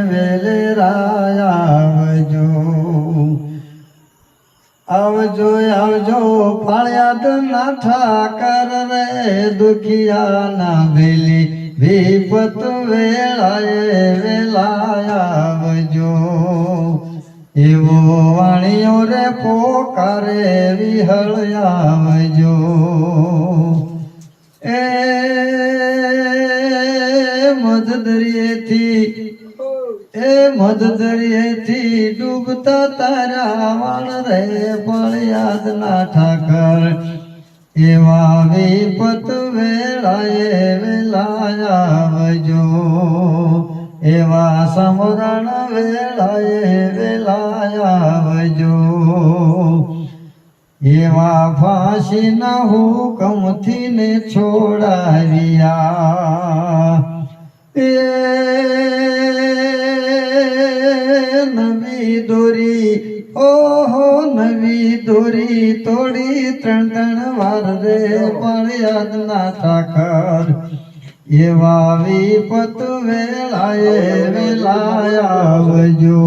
વેલરાય આવજો આવજો આવજો ફાળિયાદ ના ઠાકર રે દુખિયા ના ભેલી વિપત વેળાએ વેલાય આવજો એવો વાણિયો રે પોકારે વિહળ આવજો એ મધદરિયેથી ડૂબતા તારા વાણ રે ફળિયાદ ના ઠાકર એવા વિપત વેળાએ વેલાય આવજો એવા સમરણ વેળાએ વેલાય આવજો એવા ફાંસીના હુકમથી ને છોડાવ્યા એ નવી દોરી ઓહો નવી દોરી તોડી ત્રણ વાર રે ફળિયાદ ના ઠાકર એવા વિપત વેળાએ વેલાય આવજો।